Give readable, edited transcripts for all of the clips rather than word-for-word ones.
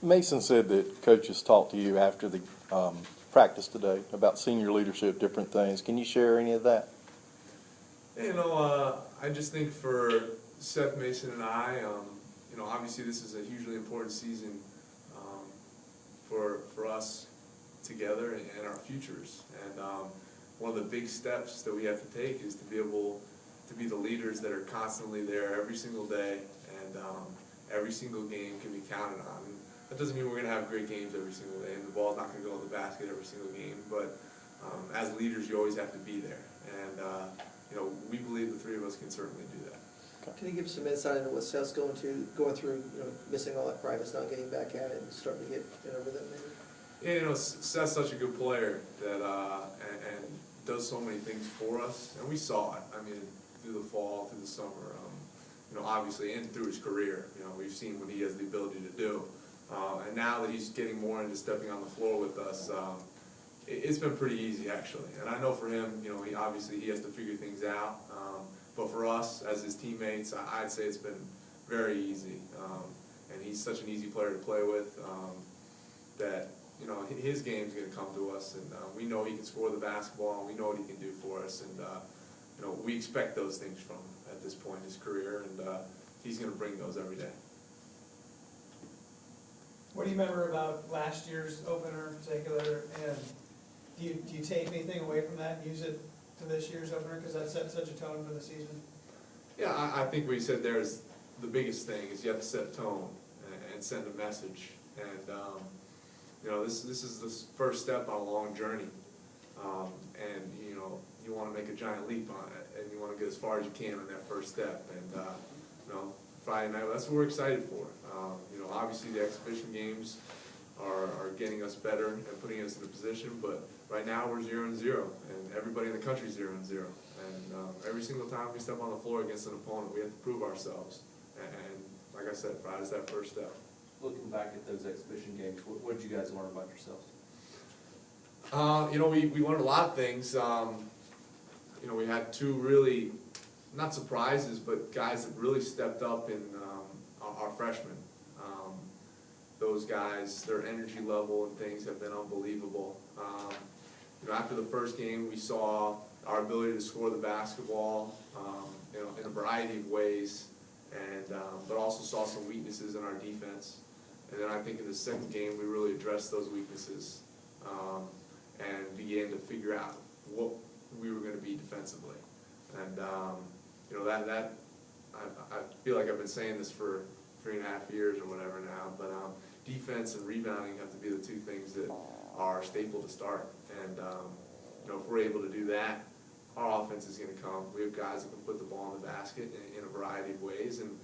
Mason said that coaches talked to you after the practice today about senior leadership, different things. Can you share any of that? I just think for Seth Mason and I, obviously this is a hugely important season for us together and our futures. And one of the big steps that we have to take is to be able to be the leaders that are constantly there every single day, and every single game can be counted on. And that doesn't mean we're going to have great games every single day, and the ball's not going to go in the basket every single game. But as leaders, you always have to be there. And we believe the three of us can certainly do that. Can you give some insight into what Seth's going through, missing all that practice, not getting back at it, and starting to get in a rhythm maybe? Yeah, Seth's such a good player that and does so many things for us, and we saw it. I mean, through the fall, through the summer, obviously, and through his career. We've seen what he has the ability to do, and now that he's getting more into stepping on the floor with us, it's been pretty easy actually. And I know for him, he obviously has to figure things out. But for us, as his teammates, I'd say it's been very easy. And he's such an easy player to play with that, his game's going to come to us. And we know he can score the basketball, and we know what he can do for us. And, we expect those things from him at this point in his career. And he's going to bring those every day. What do you remember about last year's opener in particular? And do you take anything away from that and use it to this year's opener, because that set such a tone for the season? Yeah, I think what you said there is the biggest thing is you have to set a tone and send a message. And this is the first step on a long journey. And you want to make a giant leap on it, and you want to get as far as you can on that first step. And Friday night, that's what we're excited for. Obviously the exhibition games are getting us better and putting us in a position, but right now we're 0-0, and everybody in the country is 0-0. And every single time we step on the floor against an opponent, we have to prove ourselves. And like I said, Friday's that first step. Looking back at those exhibition games, what did you guys learn about yourselves? We learned a lot of things. We had two really, not surprises, but guys that really stepped up in our freshmen. Those guys, their energy level and things have been unbelievable. After the first game, we saw our ability to score the basketball, in a variety of ways, and but also saw some weaknesses in our defense. And then I think in the second game, we really addressed those weaknesses and began to figure out what we were going to be defensively. And I feel like I've been saying this for 3.5 years or whatever now, but defense and rebounding have to be the two things that are staple to start. And if we're able to do that, our offense is going to come. We have guys that can put the ball in the basket in a variety of ways, and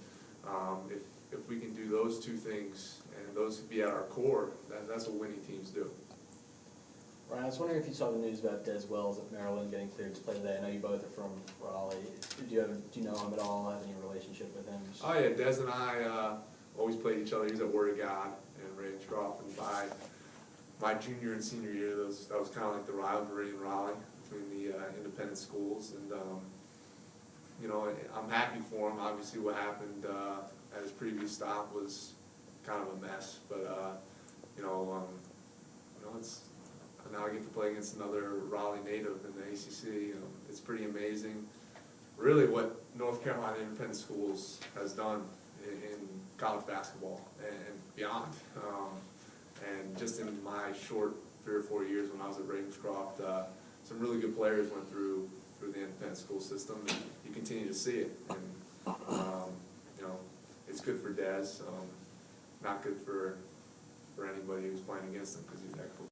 if we can do those two things, and those could be at our core, that's what winning teams do. Ryan, I was wondering if you saw the news about Des Wells at Maryland getting cleared to play today. I know you both are from Raleigh. Do you know him at all? Have any relationship with him? Oh yeah, Des and I always played each other. He was at Word of God and Ravenscroft, and by my junior and senior year, that was kind of like the rivalry in Raleigh between the independent schools. And I'm happy for him. Obviously, what happened at his previous stop was kind of a mess, but it's. Now I get to play against another Raleigh native in the ACC. It's pretty amazing, really, what North Carolina Independent Schools has done in college basketball and beyond. And just in my short 3 or 4 years when I was at Ravenscroft, some really good players went through the independent school system, and you continue to see it. And it's good for Des, not good for anybody who's playing against him, because he's that cool.